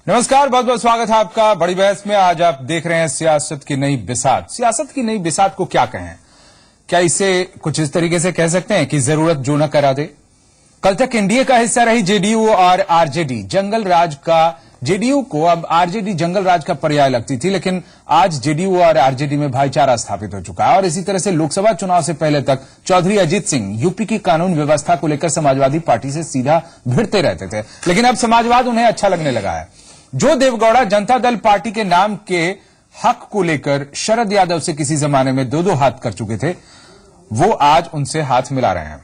नमस्कार, बहुत बहुत स्वागत है आपका बड़ी बहस में। आज आप देख रहे हैं सियासत की नई बिसात। सियासत की नई बिसात को क्या कहें? क्या इसे कुछ इस तरीके से कह सकते हैं कि जरूरत जो न करा दे। कल तक एनडीए का हिस्सा रही जेडीयू और आरजेडी जंगल राज का, जेडीयू को अब आरजेडी जंगल राज का पर्याय लगती थी, लेकिन आज जेडीयू और आरजेडी में भाईचारा स्थापित हो चुका है। और इसी तरह से लोकसभा चुनाव से पहले तक चौधरी अजीत सिंह यूपी की कानून व्यवस्था को लेकर समाजवादी पार्टी से सीधा भिड़ते रहते थे, लेकिन अब समाजवाद उन्हें अच्छा लगने लगा है। जो देवगौड़ा जनता दल पार्टी के नाम के हक को लेकर शरद यादव से किसी जमाने में दो हाथ कर चुके थे, वो आज उनसे हाथ मिला रहे हैं।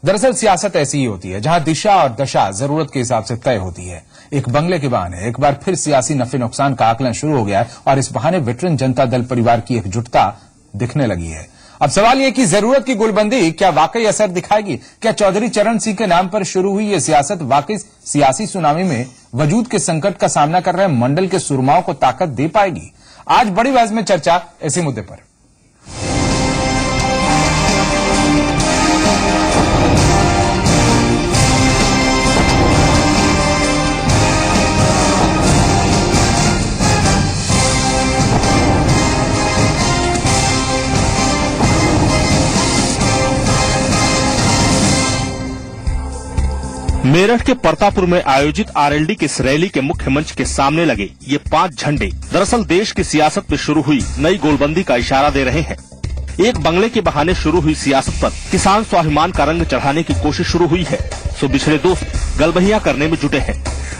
दरअसल सियासत ऐसी ही होती है, जहां दिशा और दशा जरूरत के हिसाब से तय होती है। एक बंगले के बहाने एक बार फिर सियासी नफे नुकसान का आकलन शुरू हो गया है और इस बहाने वेटरन जनता दल परिवार की एकजुटता दिखने लगी है। अब सवाल यह कि जरूरत की गुलबंदी क्या वाकई असर दिखाएगी? क्या चौधरी चरण सिंह के नाम पर शुरू हुई यह सियासत वाकई सियासी सुनामी में वजूद के संकट का सामना कर रहे मंडल के सुरमाओं को ताकत दे पाएगी? आज बड़ी बहस में चर्चा इसी मुद्दे पर। मेरठ के परतापुर में आयोजित आरएलडी की इस रैली के मुख्य मंच के सामने लगे ये 5 झंडे दरअसल देश की सियासत में शुरू हुई नई गोलबंदी का इशारा दे रहे हैं। एक बंगले के बहाने शुरू हुई सियासत पर किसान स्वाभिमान का रंग चढ़ाने की कोशिश शुरू हुई है, सो बिछड़े दोस्त गलबहियां करने में जुटे हैं।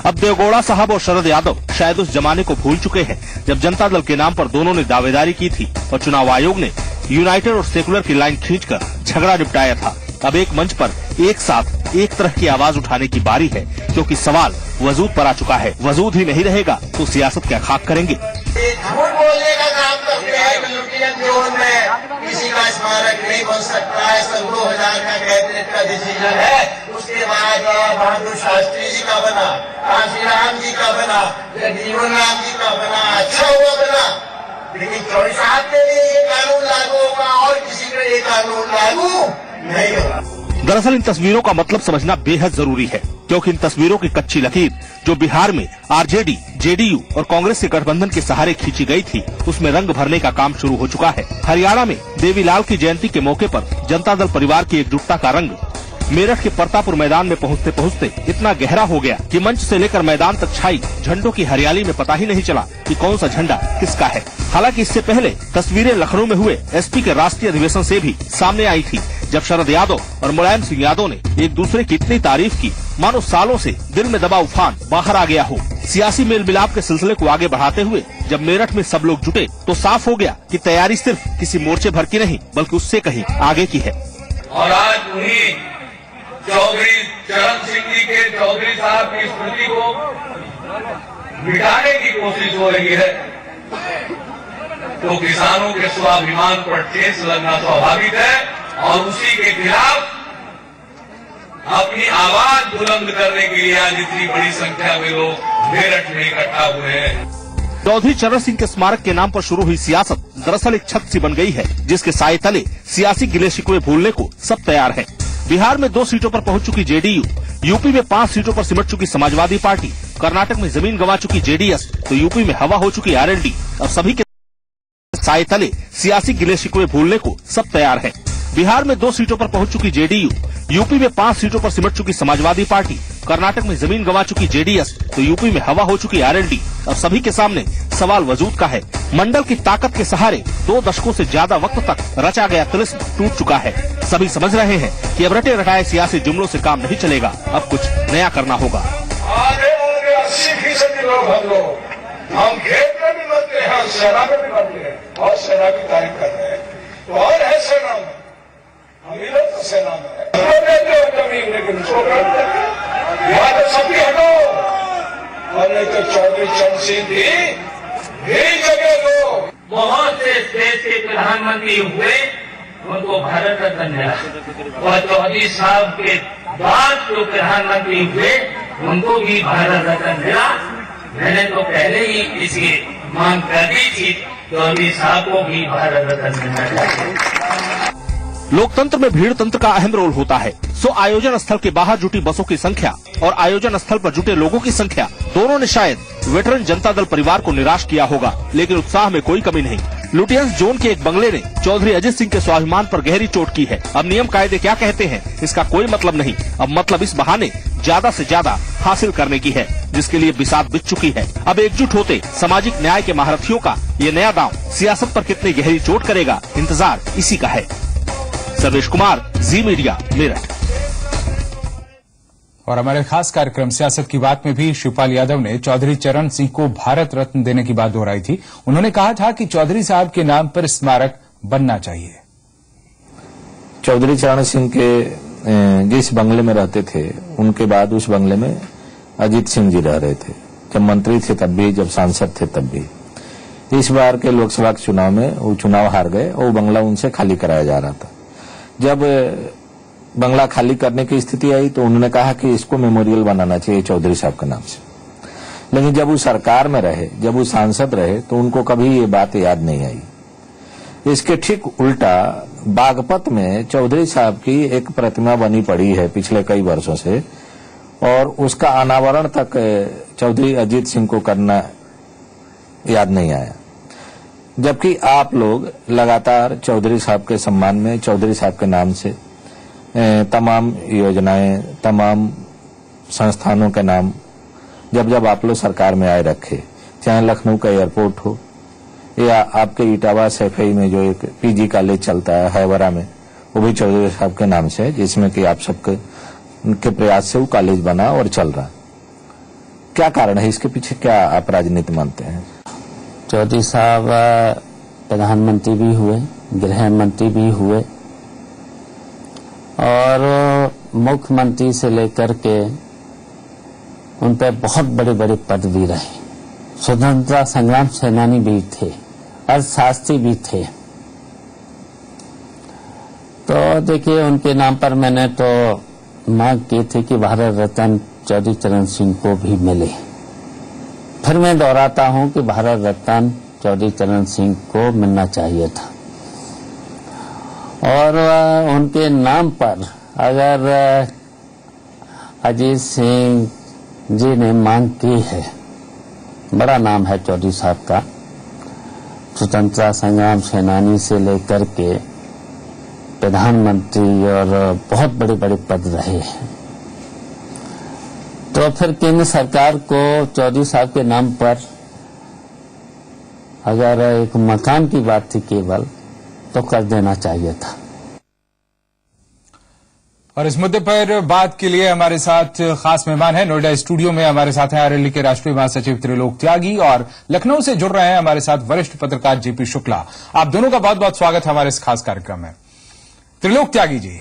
अब देवगौड़ा साहब और शरद यादव शायद उस जमाने को भूल चुके हैं जब जनता दल के नाम पर दोनों ने दावेदारी की थी और चुनाव आयोग ने यूनाइटेड और सेकुलर की लाइन खींचकर झगड़ा निपटाया था। अब एक मंच पर एक साथ एक तरह की आवाज उठाने की बारी है, क्योंकि सवाल वजूद पर आ चुका है। वजूद ही नहीं रहेगा तो सियासत क्या खाक करेंगे? झूठ बोलने का काम करते हैं। यूरोपियन जोन में किसी का स्मारक नहीं बन सकता है। सन 2000 का कैबिनेट का डिसीजन है। उसके बाद बहादुर शास्त्री जी का बना, काशीराम जी का बना, जीवन राम जी का बना, अच्छा हुआ बना। लेकिन चौधरी साहब के लिए ये कानून लागू होगा और किसी का ये कानून लागू नहीं होगा। दरअसल इन तस्वीरों का मतलब समझना बेहद जरूरी है, क्योंकि इन तस्वीरों की कच्ची लकीर जो बिहार में आरजेडी, जेडीयू और कांग्रेस के गठबंधन के सहारे खींची गई थी, उसमें रंग भरने का काम शुरू हो चुका है। हरियाणा में देवीलाल की जयंती के मौके पर जनता दल परिवार की एकजुटता का रंग मेरठ के परतापुर मैदान में पहुंचते पहुंचते इतना गहरा हो गया कि मंच से लेकर मैदान तक छाई झंडों की हरियाली में पता ही नहीं चला कि कौन सा झंडा किसका है। हालांकि इससे पहले तस्वीरें लखनऊ में हुए एसपी के राष्ट्रीय अधिवेशन से भी सामने आई थी, जब शरद यादव और मुलायम सिंह यादव ने एक दूसरे की इतनी तारीफ की मानो सालों से दिल में दबा उफान बाहर आ गया हो। सियासी मेल मिलाप के सिलसिले को आगे बढ़ाते हुए जब मेरठ में सब लोग जुटे तो साफ हो गया कि तैयारी सिर्फ किसी मोर्चे भर की नहीं बल्कि उससे कहीं आगे की है। और आज उन्हीं चौधरी चरण सिंह जी के चौधरी साहब की स्मृति को मिटाने की कोशिश हो रही है, तो किसानों के स्वाभिमान पर ठेस लगना स्वाभाविक है और उसी के खिलाफ अपनी आवाज बुलंद करने के लिए आज इतनी बड़ी संख्या में लोग मेरठ में इकट्ठा हुए हैं। चौधरी चरण सिंह के स्मारक के नाम पर शुरू हुई सियासत दरअसल एक छत सी बन गई है, जिसके साए तले सियासी गिले शिकवे भूलने को सब तैयार है। बिहार में 2 सीटों पर पहुंच चुकी जेडीयू, यूपी में 5 सीटों पर सिमट चुकी समाजवादी पार्टी, कर्नाटक में जमीन गंवा चुकी जेडीएस, तो यूपी में हवा हो चुकी आरएलडी। अब सभी के साए तले सियासी गिले शिकवे भूलने को सब तैयार है। बिहार में 2 सीटों पर पहुंच चुकी जेडीयू, यूपी में 5 सीटों पर सिमट चुकी समाजवादी पार्टी, कर्नाटक में जमीन गंवा चुकी जेडीएस, तो यूपी में हवा हो चुकी आरएलडी। अब सभी के सामने सवाल वजूद का है। मंडल की ताकत के सहारे 2 दशकों से ज्यादा वक्त तक रचा गया तिलिस्म टूट चुका है। सभी समझ रहे हैं कि अब रटे रटाए सियासी जुमलों से काम नहीं चलेगा, अब कुछ नया करना होगा। आगे 80% लोग हम खेत में भी बनते हैं, सेना में भी बनते हैं और सेना की तारीफ करते हैं। तो और है सेना में, हम लोग तो सेना में जमीन, लेकिन उसको तो सबकी हटो। और नहीं तो चौधरी चरण सिंह भी जगह लो। बहुत से देश के प्रधानमंत्री हुए, उनको भारत रत्न मिला, और चौधरी साहब के बाद जो प्रधानमंत्री हुए उनको भी भारत रत्न मिला। मैंने तो पहले ही इसकी मांग कर दी थी, चौधरी साहब को भी भारत रत्न मिलना चाहिए। लोकतंत्र में भीड़ तंत्र का अहम रोल होता है। सो आयोजन स्थल के बाहर जुटी बसों की संख्या और आयोजन स्थल पर जुटे लोगों की संख्या दोनों ने शायद वेटरन जनता दल परिवार को निराश किया होगा, लेकिन उत्साह में कोई कमी नहीं। लुटियंस जोन के एक बंगले ने चौधरी अजित सिंह के स्वाभिमान पर गहरी चोट की है। अब नियम कायदे क्या कहते हैं इसका कोई मतलब नहीं, अब मतलब इस बहाने ज्यादा से ज्यादा हासिल करने की है, जिसके लिए बिसात बिछ चुकी है। अब एकजुट होते सामाजिक न्याय के महारथियों का ये नया दांव सियासत पर कितनी गहरी चोट करेगा, इंतजार इसी का है। सर्वेश कुमार, जी मीडिया, मेरठ। और हमारे खास कार्यक्रम सियासत की बात में भी शिवपाल यादव ने चौधरी चरण सिंह को भारत रत्न देने की बात दोहराई थी। उन्होंने कहा था कि चौधरी साहब के नाम पर स्मारक बनना चाहिए। चौधरी चरण सिंह के जिस बंगले में रहते थे, उनके बाद उस बंगले में अजीत सिंह जी रह रहे थे। जब मंत्री थे तब भी, जब सांसद थे तब भी। इस बार के लोकसभा के चुनाव में वो चुनाव हार गए और वो बंगला उनसे खाली कराया जा रहा था। जब बंगला खाली करने की स्थिति आई तो उन्होंने कहा कि इसको मेमोरियल बनाना चाहिए चौधरी साहब के नाम से। लेकिन जब वो सरकार में रहे, जब वो सांसद रहे, तो उनको कभी ये बात याद नहीं आई। इसके ठीक उल्टा बागपत में चौधरी साहब की एक प्रतिमा बनी पड़ी है पिछले कई वर्षों से, और उसका अनावरण तक चौधरी अजीत सिंह को करना याद नहीं आया। जबकि आप लोग लगातार चौधरी साहब के सम्मान में, चौधरी साहब के नाम से तमाम योजनाएं, तमाम संस्थानों के नाम जब आप लोग सरकार में आए रखे, चाहे लखनऊ का एयरपोर्ट हो या आपके इटावा सैफई में जो एक पीजी कॉलेज चलता है हैवरा में, वो भी चौधरी साहब के नाम से है, जिसमें कि आप सबके उनके प्रयास से वो कॉलेज बना और चल रहा। क्या कारण है इसके पीछे, क्या आप राजनीति मानते हैं? चौधरी साहब प्रधानमंत्री भी हुए, गृह मंत्री भी हुए और मुख्यमंत्री से लेकर के उन पर बहुत बड़े बड़े पद भी रहे। स्वतंत्रता संग्राम सेनानी भी थे, अर्थशास्त्री भी थे। तो देखिए, उनके नाम पर मैंने तो मांग की थी कि भारत रत्न चौधरी चरण सिंह को भी मिले। फिर मैं दोहराता हूं कि भारत रत्न चौधरी चरण सिंह को मिलना चाहिए था। और उनके नाम पर अगर अजीत सिंह जी ने मांग की है, बड़ा नाम है चौधरी साहब का, स्वतंत्रता संग्राम सेनानी से लेकर के प्रधानमंत्री और बहुत बड़े बड़े पद रहे हैं। तो फिर केंद्र सरकार को चौधरी साहब के नाम पर अगर एक मकान की बात थी केवल, तो कर देना चाहिए था। और इस मुद्दे पर बात के लिए हमारे साथ खास मेहमान हैं। नोएडा स्टूडियो में हमारे साथ हैं आरएलडी के राष्ट्रीय महासचिव त्रिलोक त्यागी, और लखनऊ से जुड़ रहे हैं हमारे साथ वरिष्ठ पत्रकार जेपी शुक्ला। आप दोनों का बहुत बहुत स्वागत है हमारे इस खास कार्यक्रम में। त्रिलोक त्यागी जी,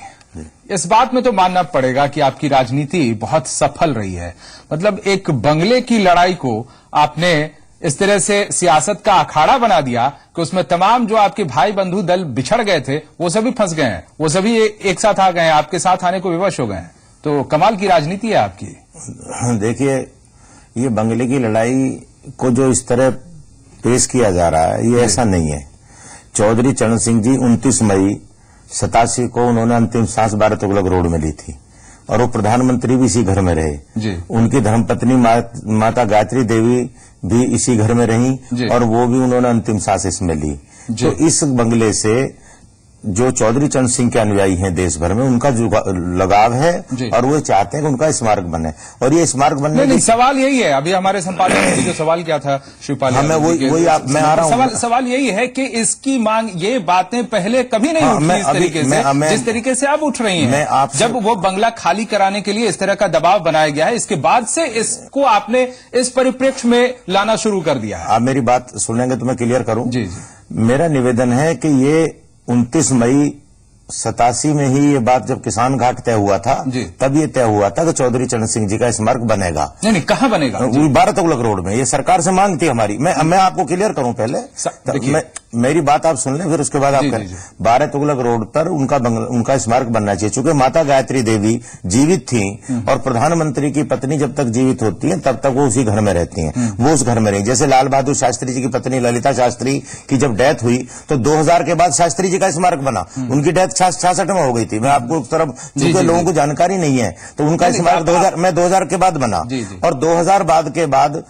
इस बात में तो मानना पड़ेगा कि आपकी राजनीति बहुत सफल रही है। मतलब एक बंगले की लड़ाई को आपने इस तरह से सियासत का अखाड़ा बना दिया कि उसमें तमाम जो आपके भाई बंधु दल बिछड़ गए थे वो सभी फंस गए हैं, वो सभी एक साथ आ गए हैं, आपके साथ आने को विवश हो गए हैं। तो कमाल की राजनीति है आपकी। देखिए, ये बंगले की लड़ाई को जो इस तरह पेश किया जा रहा है, ये ऐसा नहीं है। चौधरी चरण सिंह जी 29 मई 87 को उन्होंने अंतिम सांस भारत तुगलक रोड में ली थी, और वो प्रधानमंत्री भी इसी घर में रहे जी। उनकी धर्मपत्नी माता गायत्री देवी भी इसी घर में रही, और वो भी उन्होंने अंतिम सांस इसमें ली। तो इस बंगले से जो चौधरी चरण सिंह के अनुयायी हैं देश भर में, उनका जो लगाव है और वो चाहते हैं कि उनका स्मारक बने, और ये स्मारक बनने नहीं, सवाल यही है। अभी हमारे संपादक ने जो सवाल किया था शिवपाल, मैं आ रहा हूँ। सवाल यही है कि इसकी मांग, ये बातें पहले कभी नहीं उठी इस तरीके से, जिस तरीके से अब उठ रही हैं। जब वो बंगला खाली कराने के लिए इस तरह का दबाव बनाया गया है, इसके बाद से इसको आपने इस परिप्रेक्ष्य में लाना शुरू कर दिया है। आप मेरी बात सुनेंगे तो मैं क्लियर करूं। जी। मेरा निवेदन है कि ये 29 मई 87 में ही ये बात जब किसान घाट तय हुआ था, तब ये तय हुआ था कि चौधरी चरण सिंह जी का स्मारक बनेगा। नहीं, कहाँ बनेगा? भारत तुगलक रोड में। ये सरकार से मांग थी हमारी। मैं आपको क्लियर करूं पहले। मेरी बात आप सुन लें, फिर उसके बाद आप करें। 12 तुगलक रोड पर उनका स्मारक बनना चाहिए, चूंकि माता गायत्री देवी जीवित थी और प्रधानमंत्री की पत्नी जब तक जीवित होती है तब तक वो उसी घर में रहती हैं, वो उस घर में रही। जैसे लाल बहादुर शास्त्री जी की पत्नी ललिता शास्त्री की जब डेथ हुई तो 2000 के बाद शास्त्री जी का स्मारक बना। उनकी डेथ 66 में हो गई थी। मैं आपको उस तरफ, चूंकि लोगों को जानकारी नहीं है, तो उनका स्मारक 2000 के बाद बना। और 2000 बाद के बाद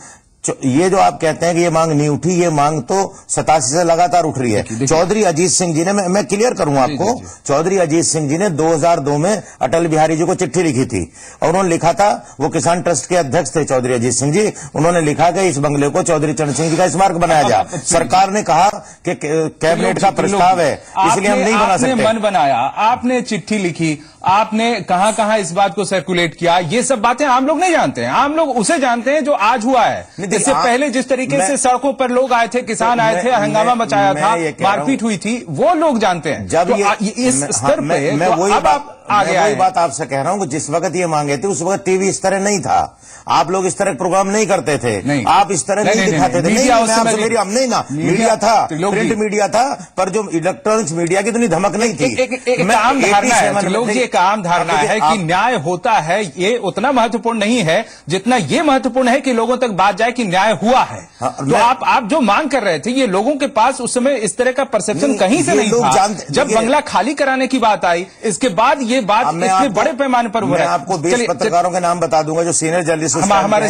ये जो आप कहते हैं कि ये मांग नहीं उठी, ये मांग तो 87 से लगातार उठ रही है। चौधरी अजीत सिंह जी ने, मैं क्लियर करूंगा आपको, चौधरी अजीत सिंह जी ने 2002 में अटल बिहारी जी को चिट्ठी लिखी थी और उन्होंने लिखा था, वो किसान ट्रस्ट के अध्यक्ष थे चौधरी अजीत सिंह जी, उन्होंने लिखा कि इस बंगले को चौधरी चरण सिंह जी का स्मारक बनाया जाए। सरकार ने कहा कि कैबिनेट का प्रस्ताव है, इसलिए हम नहीं बना सकते। मन बनाया, आपने चिट्ठी लिखी, आपने कहां इस बात को सर्कुलेट किया, ये सब बातें आम लोग नहीं जानते हैं। आम लोग उसे जानते हैं जो आज हुआ है। इससे पहले जिस तरीके से सड़कों पर लोग आए थे, किसान आए थे, हंगामा मचाया था, मारपीट हुई थी, वो लोग जानते हैं। जब इस स्तर पे मैं वही बात आपसे कह रहा हूं कि जिस वक्त ये मांगे थे उस वक्त टीवी इस तरह नहीं था, आप लोग इस तरह प्रोग्राम नहीं करते थे, आप इस तरह नहीं दिखाते थे। मीडिया था, प्रिंट मीडिया था, पर जो इलेक्ट्रॉनिक्स मीडिया की इतनी धमक नहीं थी। एक आम धारणा है, लोग ये एक आम धारणा है कि न्याय होता है, ये उतना महत्वपूर्ण नहीं है जितना ये महत्वपूर्ण है कि लोगों तक बात जाए कि न्याय हुआ है। तो आप जो मांग कर रहे थे, ये लोगों के पास उस समय इस तरह का परसेप्शन कहीं से नहीं था। जब बंगला खाली कराने की बात आई, इसके बाद ये बात इतने बड़े पैमाने पर हुआ है। मैं आपको 20 पत्रकारों के नाम बता दूंगा जो सीनियर जर्नलिस्ट हमारे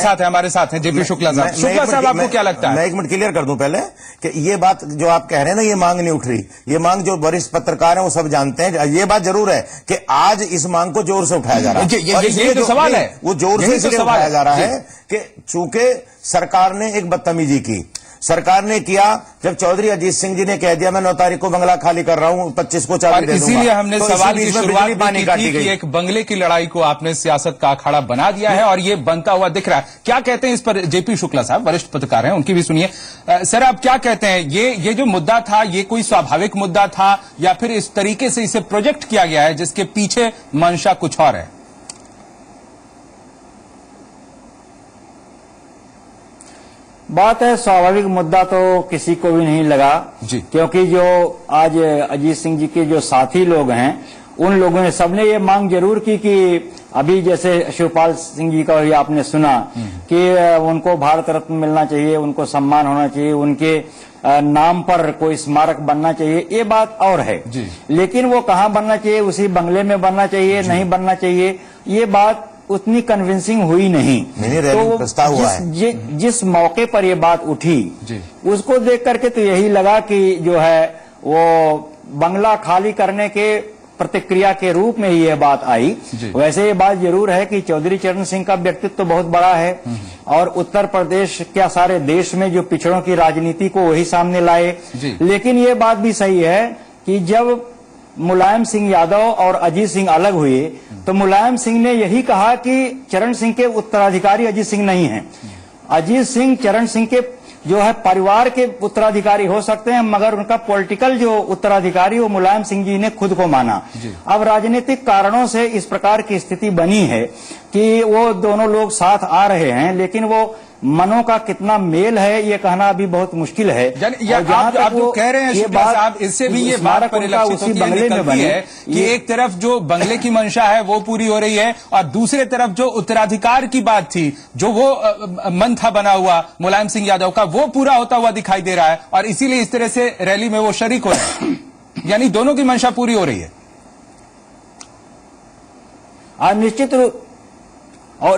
साथ हैं जेपी शुक्ला साहब। शुक्ला साहब, आपको क्या लगता है? मैं एक मिनट क्लियर कर दूं पहले कि ये बात जो आप कह रहे हैं ना, ये मांग नहीं उठ रही, ये मांग जो वरिष्ठ पत्रकार हैं वो सब जानते हैं। ये बात जरूर है कि आज इस मांग को जोर से उठाया जा रहा है। ये जो सवाल है वो जोर से इसलिए उठाया जा रहा है कि चूंकि सरकार ने एक बदतमीजी की, सरकार ने किया जब चौधरी अजीत सिंह जी ने कह दिया मैं 9 तारीख को बंगला खाली कर रहा हूं, 25 को चाबी दे दूंगा। इसीलिए हमने तो सवाल की शुरुआत भी की थी कि एक बंगले की लड़ाई को आपने सियासत का अखाड़ा बना दिया है और ये बनता हुआ दिख रहा है। क्या कहते हैं इस पर जेपी शुक्ला साहब, वरिष्ठ पत्रकार हैं, उनकी भी सुनिए। सर, आप क्या कहते हैं, ये जो मुद्दा था, ये कोई स्वाभाविक मुद्दा था या फिर इस तरीके से इसे प्रोजेक्ट किया गया है जिसके पीछे मंशा कुछ और है? बात है, स्वाभाविक मुद्दा तो किसी को भी नहीं लगा जी, क्योंकि जो आज अजीत सिंह जी के जो साथी लोग हैं, उन लोगों ने सबने ये मांग जरूर की कि अभी जैसे शिवपाल सिंह जी का भी आपने सुना कि उनको भारत रत्न मिलना चाहिए, उनको सम्मान होना चाहिए, उनके नाम पर कोई स्मारक बनना चाहिए, ये बात और है जी। लेकिन वो कहाँ बनना चाहिए, उसी बंगले में बनना चाहिए, नहीं बनना चाहिए, ये बात उतनी कन्विंसिंग हुई नहीं। तो प्रस्ताव हुआ है। जिस मौके पर ये बात उठी उसको देख करके तो यही लगा कि जो है वो बंगला खाली करने के प्रतिक्रिया के रूप में ही ये बात आई। वैसे ये बात जरूर है कि चौधरी चरण सिंह का व्यक्तित्व तो बहुत बड़ा है और उत्तर प्रदेश क्या सारे देश में जो पिछड़ों की राजनीति को वही सामने लाए। लेकिन ये बात भी सही है कि जब मुलायम सिंह यादव और अजीत सिंह अलग हुए तो मुलायम सिंह ने यही कहा कि चरण सिंह के उत्तराधिकारी अजीत सिंह नहीं हैं। अजीत सिंह चरण सिंह के जो है परिवार के उत्तराधिकारी हो सकते हैं, मगर उनका पॉलिटिकल जो उत्तराधिकारी वो मुलायम सिंह जी ने खुद को माना। अब राजनीतिक कारणों से इस प्रकार की स्थिति बनी है कि वो दोनों लोग साथ आ रहे हैं, लेकिन वो मनों का कितना मेल है ये कहना अभी बहुत मुश्किल है। आप जो कह रहे हैं शुक्ला साहब, इससे भी ये बात परिलक्षित होती है कि एक तरफ जो बंगले की मंशा है वो पूरी हो रही है और दूसरे तरफ जो उत्तराधिकार की बात थी, जो वो मन था बना हुआ मुलायम सिंह यादव का, वो पूरा होता हुआ दिखाई दे रहा है और इसीलिए इस तरह से रैली में वो शरीक हो रहे हैं। यानी दोनों की मंशा पूरी हो रही है।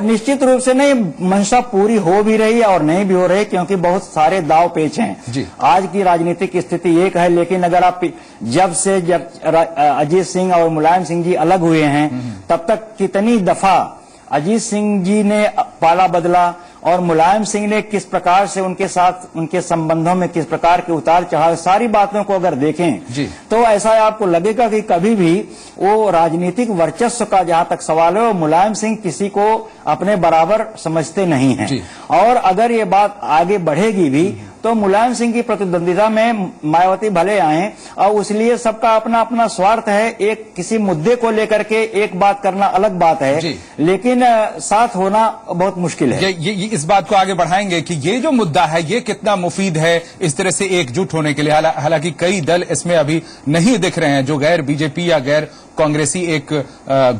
निश्चित रूप से नहीं, मंशा पूरी हो भी रही है और नहीं भी हो रही, क्योंकि बहुत सारे दाव पेच हैं। आज की राजनीतिक स्थिति एक है, लेकिन अगर आप जब अजीत सिंह और मुलायम सिंह जी अलग हुए हैं तब तक कितनी दफा अजीत सिंह जी ने पाला बदला और मुलायम सिंह ने किस प्रकार से उनके साथ उनके संबंधों में किस प्रकार के उतार चढ़ाव, सारी बातों को अगर देखें तो ऐसा आपको लगेगा कि कभी भी वो राजनीतिक वर्चस्व का जहां तक सवाल है वो मुलायम सिंह किसी को अपने बराबर समझते नहीं हैं। और अगर ये बात आगे बढ़ेगी भी तो मुलायम सिंह की प्रतिद्वंदिता में मायावती भले आए और इसलिए सबका अपना अपना स्वार्थ है। एक किसी मुद्दे को लेकर के एक बात करना अलग बात है, लेकिन साथ होना बहुत मुश्किल है। ये इस बात को आगे बढ़ाएंगे कि ये जो मुद्दा है ये कितना मुफीद है इस तरह से एकजुट होने के लिए। हालांकि कई दल इसमें अभी नहीं दिख रहे हैं जो गैर बीजेपी या गैर कांग्रेसी एक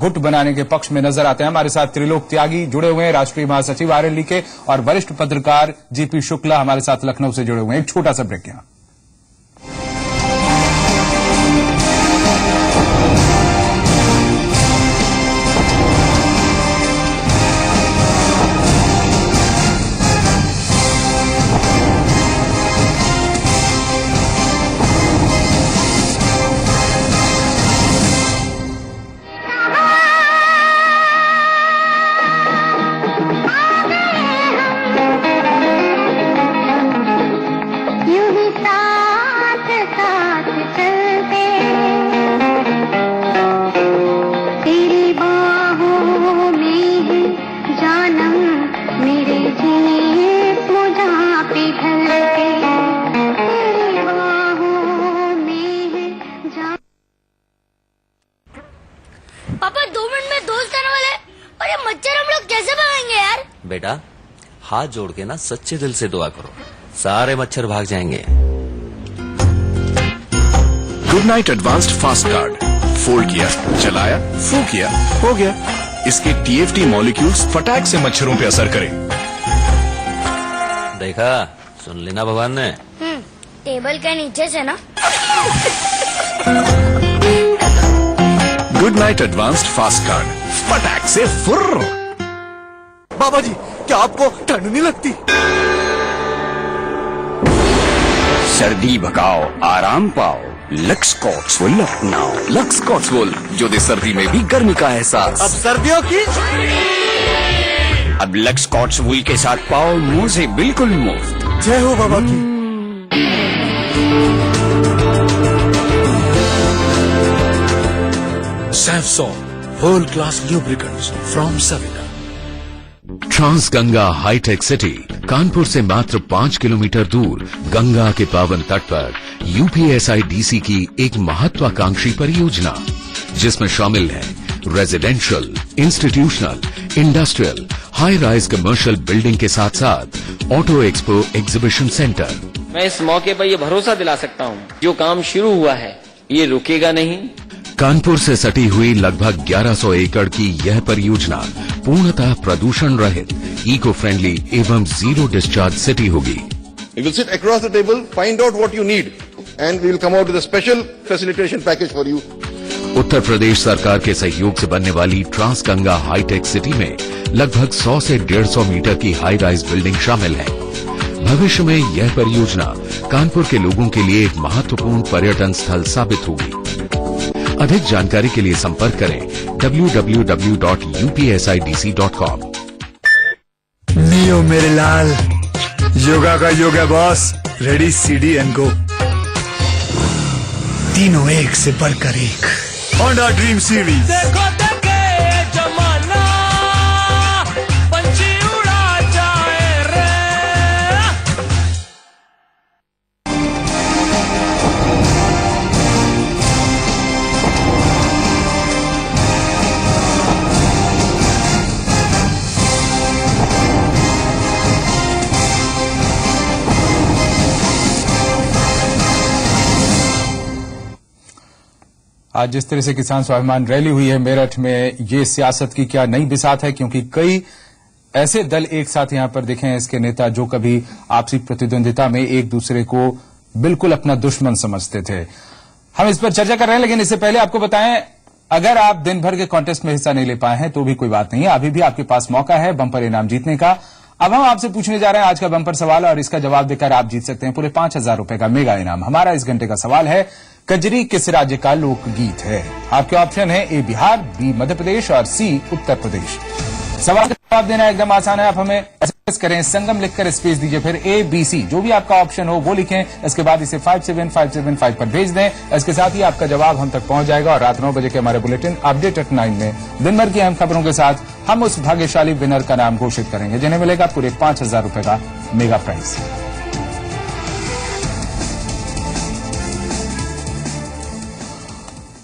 गुट बनाने के पक्ष में नजर आते हैं। हमारे साथ त्रिलोक त्यागी जुड़े हुए हैं, राष्ट्रीय महासचिव आरएलडी के, और वरिष्ठ पत्रकार जीपी शुक्ला हमारे साथ लखनऊ से जुड़े हुए हैं। एक छोटा सा ब्रेक यहां। पापा 2 मिनट में दोस्त आने वाले और ये मच्छर हम लोग कैसे भगाएंगे यार? बेटा हाथ जोड़ के ना सच्चे दिल से दुआ करो, सारे मच्छर भाग जाएंगे। Good night advanced fast card, fold किया, चलाया, फू किया, हो गया। इसके TFT मॉलिक्यूल्स फटाक से मच्छरों पे असर करें। देखा, सुन लेना भगवान ने। टेबल के नीचे से ना। Good night advanced fast card, फटाक से फुर्र। बाबा जी क्या आपको ठंड नहीं लगती? सर्दी भगाओ, आराम पाओ, लक्स कॉट्सवुल अपनाओ। लक्स कॉट्सवुल जो दे सर्दी में भी गर्मी का एहसास। अब सर्दियों की अब लक्स कॉट्सवुल के साथ पाओ मोजे बिल्कुल मुफ्त। जय हो बाबा की। Savsol world class lubricants from Savina। Trans Ganga hitech city Kanpur से मात्र 5 किलोमीटर दूर गंगा के पावन तट पर UPSIDC की एक महत्वाकांक्षी परियोजना, जिसमें शामिल है residential, institutional, industrial, high rise commercial building के साथ साथ ऑटो एक्सपो एग्जीबिशन सेंटर। मैं इस मौके पर यह भरोसा दिला सकता हूँ, जो काम शुरू हुआ है ये रुकेगा नहीं। कानपुर से सटी हुई लगभग 1100 एकड़ की यह परियोजना पूर्णतः प्रदूषण रहित, इको फ्रेंडली एवं जीरो डिस्चार्ज सिटी होगी। We will sit across the table, find out what you need, and we will come out with a special facilitation package for you. Uttar Pradesh सरकार के सहयोग से बनने वाली ट्रांस गंगा हाईटेक सिटी में लगभग 100 से 150 मीटर की हाई राइज बिल्डिंग शामिल है। भविष्य में यह परियोजना कानपुर के लोगों के लिए एक महत्वपूर्ण पर्यटन स्थल साबित होगी। अधिक जानकारी के लिए संपर्क करें www.upsidc.com। नियो मेरे लाल, योगा का yoga boss, ready CD and go. तीनों एक से बढ़कर एक। Honda dream series. देखो देखे जमाना पंछी उड़ा जाए रे। आज जिस तरह से किसान स्वाभिमान रैली हुई है मेरठ में, ये सियासत की क्या नई बिसात है, क्योंकि कई ऐसे दल एक साथ यहां पर दिखे हैं, इसके नेता जो कभी आपसी प्रतिद्वंदिता में एक दूसरे को बिल्कुल अपना दुश्मन समझते थे। हम इस पर चर्चा कर रहे हैं, लेकिन इससे पहले आपको बताएं, अगर आप दिन भर के कॉन्टेस्ट में हिस्सा नहीं ले पाए हैं तो भी कोई बात नहीं है, अभी भी आपके पास मौका है बंपर इनाम जीतने का। अब हम आपसे पूछने जा रहे हैं आज का बंपर सवाल, और इसका जवाब देकर आप जीत सकते हैं पूरे 5000 रुपए का मेगा इनाम। हमारा इस घंटे का सवाल है, कजरी किस राज्य का लोकगीत है? आपके ऑप्शन है ए बिहार, बी मध्य प्रदेश और सी उत्तर प्रदेश। सवाल का जवाब देना एकदम आसान है, आप हमें एसएमएस करें, संगम लिखकर स्पेस दीजिए, फिर ABC जो भी आपका ऑप्शन हो वो लिखें, इसके बाद इसे 57575 पर भेज दें। इसके साथ ही आपका जवाब हम तक पहुंच जाएगा और रात 9 बजे के हमारे बुलेटिन अपडेट एट 9 में दिन भर की अहम खबरों के साथ हम उस भाग्यशाली विनर का नाम घोषित करेंगे जिन्हें मिलेगा पूरे 5000 रुपए का मेगा प्राइज।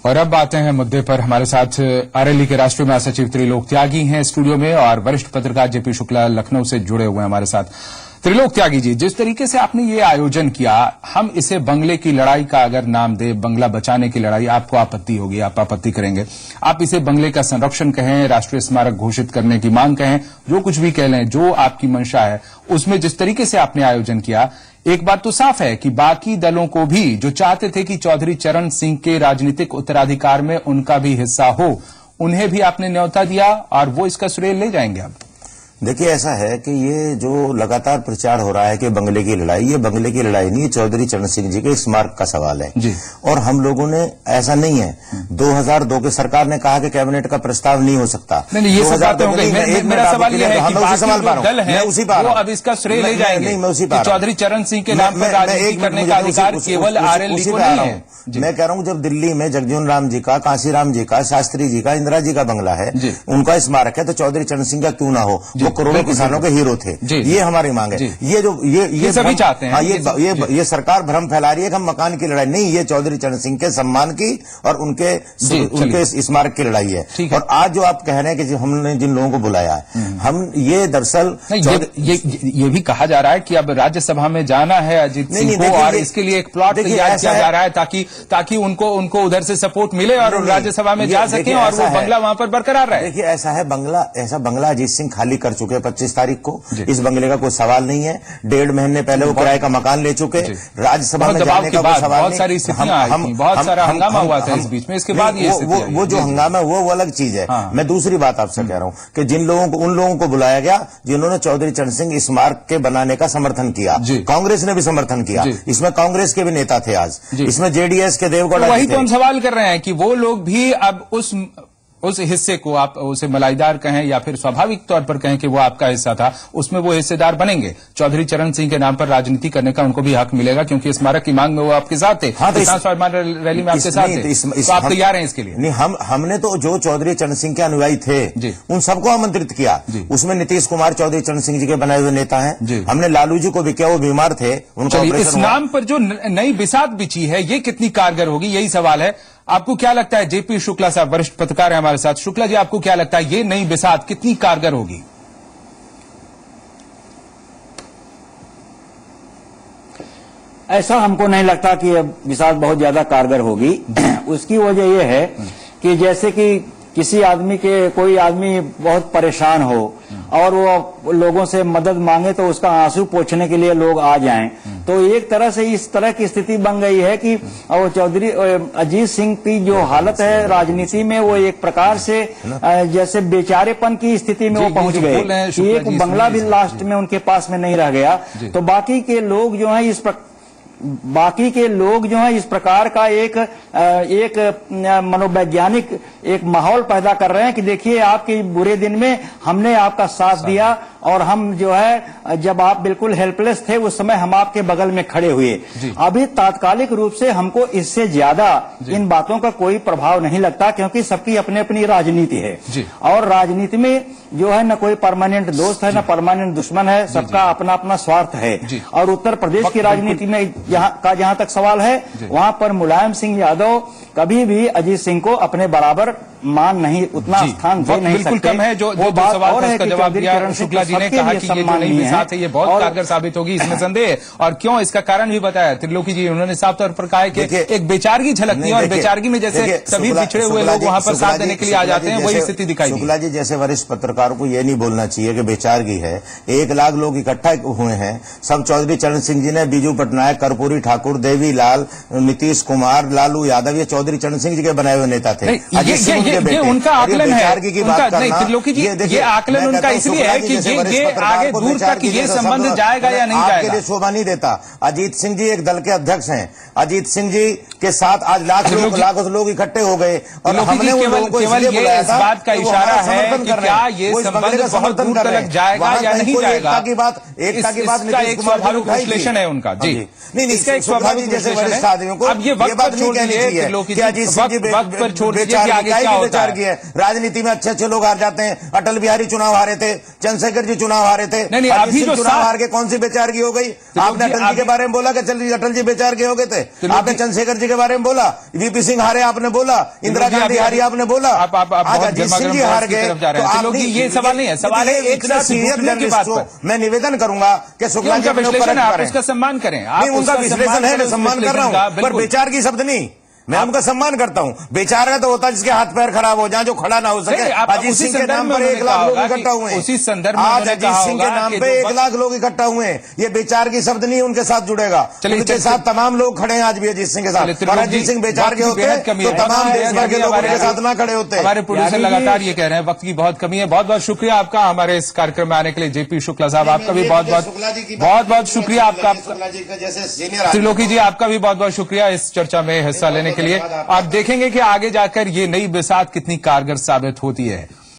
और अब आते हैं मुद्दे पर। हमारे साथ आरएलडी के राष्ट्रीय महासचिव त्रिलोक त्यागी हैं स्टूडियो में और वरिष्ठ पत्रकार जेपी शुक्ला लखनऊ से जुड़े हुए हैं हमारे साथ। त्रिलोक त्यागी जी, जिस तरीके से आपने ये आयोजन किया, हम इसे बंगले की लड़ाई का अगर नाम दे, बंगला बचाने की लड़ाई, आपको आपत्ति होगी, आप आपत्ति करेंगे। आप इसे बंगले का संरक्षण कहें, राष्ट्रीय स्मारक घोषित करने की मांग कहें, जो कुछ भी कह लें, जो आपकी मंशा है, उसमें जिस तरीके से आपने आयोजन किया, एक बात तो साफ है कि बाकी दलों को भी जो चाहते थे कि चौधरी चरण सिंह के राजनीतिक उत्तराधिकार में उनका भी हिस्सा हो, उन्हें भी आपने न्योता दिया और वो इसका श्रेय ले जाएंगे। अब देखिए, ऐसा है कि ये जो लगातार प्रचार हो रहा है कि बंगले की लड़ाई, ये बंगले की लड़ाई नहीं, चौधरी चरण सिंह जी के स्मारक का सवाल है जी। और हम लोगों ने ऐसा नहीं है। 2002 की सरकार ने कहा कि कैबिनेट का प्रस्ताव नहीं हो सकता। नहीं, ये सब बातें हो गई। मेरा सवाल ये है कि बाकी जो दल है वो अब इसका श्रेय ले जाएंगे कि चौधरी चरण सिंह के नाम पर राजनीति करने का अधिकार केवल आरएलडी को नहीं है। मैं कह रहा हूं, जब दिल्ली में जगजीवन राम जी का, कांशीराम जी का, शास्त्री जी का, इंदिरा जी का बंगला है, उनका स्मारक है, तो चौधरी चरण सिंह का क्यों ना हो? वो करोड़ों किसानों के हीरो थे। ये हमारी मांग है। ये जो ये सभी चाहते हैं। ये सरकार भ्रम फैला रही है कि हम मकान की लड़ाई नहीं, ये चौधरी चरण सिंह के सम्मान की और उनके स्मारक की लड़ाई है। और आज जो आप कह रहे हैं कि हमने जिन लोगों को बुलाया है, हम ये दरअसल ये भी कहा जा रहा है कि अब राज्यसभा में जाना है अजीत सिंह को और इसके लिए एक प्लॉट तैयार किया जा रहा है ताकि उनको उधर से सपोर्ट मिले और राज्यसभा में जा सकें और वो बंगला वहां पर बरकरार रहे। देखिए, ऐसा बंगला अजीत सिंह खाली कर चुके हैं 25 तारीख को। इस बंगले का कोई सवाल नहीं है। 1.5 महीने पहले वो किराए का मकान ले चुके। राज्यसभा में जाने का कोई सवाल बहुत सारी स्थितियां, बहुत सारा हंगामा हुआ था इस बीच में। इसके बाद वो जो हंगामा वो अलग चीज है। मैं दूसरी बात आपसे कह रहा हूं कि उन लोगों को बुलाया गया जिन्होंने चौधरी चरण सिंह स्मारक के बनाने का समर्थन किया। कांग्रेस ने भी समर्थन किया। इसमें कांग्रेस के भी नेता थे आज, इसमें जेडीएस के देवगौड़ा। वही तो हम सवाल कर रहे हैं कि वो लोग भी अब उस हिस्से को, आप उसे मलाईदार कहें या फिर स्वाभाविक तौर पर कहें कि वो आपका हिस्सा था, उसमें वो हिस्सेदार बनेंगे। चौधरी चरण सिंह के नाम पर राजनीति करने का उनको भी हक मिलेगा क्योंकि स्मारक की मांग में वो आपके साथ थे। किसान स्वाभिमान रैली में आपके साथ थे, तो आप तैयार हैं इसके लिए? नहीं, हमने तो जो चौधरी चरण सिंह के अनुयायी थे उन सबको आमंत्रित किया। उसमें नीतीश कुमार चौधरी चरण सिंह जी के बनाए हुए नेता हैं। हमने लालू जी को भी किया, वो बीमार थे, उनका इस नाम पर जो नई बिसात बिछी है, ये कितनी कारगर होगी, यही सवाल है। आपको क्या लगता है? जेपी शुक्ला साहब वरिष्ठ पत्रकार हैं हमारे साथ। शुक्ला जी, आपको क्या लगता है ये नई बिसात कितनी कारगर होगी? ऐसा हमको नहीं लगता कि यह बिसात बहुत ज्यादा कारगर होगी। उसकी वजह यह है कि जैसे कि कोई आदमी बहुत परेशान हो और वो लोगों से मदद मांगे तो उसका आंसू पोंछने के लिए लोग आ जाएं, तो एक तरह से इस तरह की स्थिति बन गई है कि चौधरी अजीत सिंह की जो हालत है राजनीति में, वो एक प्रकार से जैसे बेचारेपन की स्थिति में वो पहुंच गए कि एक बंगला भी लास्ट में उनके पास में नहीं रह गया। तो बाकी के लोग जो है इस प्रकार का एक मनोवैज्ञानिक एक माहौल पैदा कर रहे हैं कि देखिए, आपके बुरे दिन में हमने आपका साथ दिया और हम जो है जब आप बिल्कुल हेल्पलेस थे उस समय हम आपके बगल में खड़े हुए। अभी तात्कालिक रूप से हमको इससे ज्यादा इन बातों का कोई प्रभाव नहीं लगता क्योंकि सबकी अपनी अपनी राजनीति है और राजनीति में जो है न कोई परमानेंट दोस्त है न परमानेंट दुश्मन है, सबका अपना अपना स्वार्थ है। और उत्तर प्रदेश की राजनीति में जहां तक सवाल है, वहां पर मुलायम सिंह यादव कभी भी अजीत सिंह को अपने बराबर मान नहीं, उतना स्थान दे नहीं सकते। बिल्कुल कम है। जो सवाल था उसका जवाब दिया शुक्ला जी ने, कहा कि ये जो नई बिसात है ये बहुत कारगर साबित होगी, इसमें संदेह। और क्यों, इसका कारण भी बताया त्रिलोकी जी। उन्होंने साफ तौर पर कहा है कि एक बेचारगी झलकती है और बेचारगी में जैसे सभी पिछड़े हुए लोग वहां पर साथ देने के लिए आ जाते हैं, वही स्थिति दिखाई दी। शुक्ला जी जैसे वरिष्ठ पत्रकारों को ये नहीं बोलना चाहिए कि बेचारगी है। 1 लाख लोग इकट्ठा हुए हैं, सब चौधरी चरण सिंह जी ने, बीजू पटनायक, कर्पूरी ठाकुर, देवी लाल, नीतीश कुमार, लालू यादव, ये चौधरी चरण सिंह जी के बनाए हुए नेता थे। ये उनका आकलन है। नहीं त्रिलोकी जी, ये आकलन उनका इसलिए है कि ये आगे दूर तक ये संबंध जाएगा या नहीं जाएगा, आपके लिए शोभा नहीं देता। अजीत सिंह जी एक दल के अध्यक्ष हैं। अजीत सिंह जी के साथ आज लाखों लोग इकट्ठे हो गए और हमने उन लोगों को केवल ये इस बात का इशारा है कि क्या ये संबंध बहुत दूर तक जाएगा या नहीं जाएगा। एकता की बात एक स्वाभाविक विश्लेषण है उनका। जी नहीं, इसका एक स्वाभाविक विश्लेषण है। अब ये वक्त पर छोड़ दीजिए, वक्त पर छोड़ दीजिए कि आगे क्या नहीं होता विचार है? की है? राजनीति में अच्छे अच्छे लोग हार जाते हैं। अटल बिहारी चुनाव हारे थे, चंद्रशेखर जी चुनाव हारे थे, नहीं, अजीत अभी सिंह जो चुनाव हार के कौन सी बेचार की हो गई? आपने अटल जी के बारे में बोला कि अटल जी बेचार के हो गए थे? आपने चंद्रशेखर जी के बारे में बोला, वीपी सिंह हारे आपने बोला, इंदिरा गांधी हारी आपने बोला, आज अजीत सिंह जी हार गए। तो आपने ये सवाल नहीं है, सवाल है एक सीनियर जर्नलिस्ट को मैं निवेदन करूंगा कि शुक्ला जी अपने ऊपर आप उसका सम्मान करें। नहीं, उनका विश्लेषण है, मैं सम्मान कर रहा हूं, पर बेचार की शब्द नहीं। मैं उनका सम्मान करता हूं। बेचारा तो होता है जिसके हाथ पैर खराब हो जाए, जो खड़ा ना हो सके। अजीत सिंह के नाम पर 1 लाख लोग इकट्ठा हुए हैं। उसी संदर्भ में आज अजीत सिंह के नाम पे 1 लाख लोग इकट्ठा हुए हैं। ये बेचार की शब्द नहीं उनके साथ जुड़ेगा। उनके साथ तमाम लोग खड़े हैं आज भी अजीत सिंह के साथ। और अजीत सिंह बेचार के होते हैं तो तमाम देश भर के लोग उनके साथ ना खड़े होते। हमारे प्रोड्यूसर लगातार ये कह रहे हैं वक्त की बहुत कमी है। बहुत बहुत शुक्रिया आपका हमारे इस कार्यक्रम में आने के लिए। जेपी शुक्ला साहब, आपका भी बहुत बहुत शुक्रिया। आपका त्रिलोकी जी, आपका भी बहुत बहुत शुक्रिया इस चर्चा में हिस्सा लेने के लिए। आप देखेंगे कि आगे जाकर ये नई बिसात कितनी कारगर साबित होती है।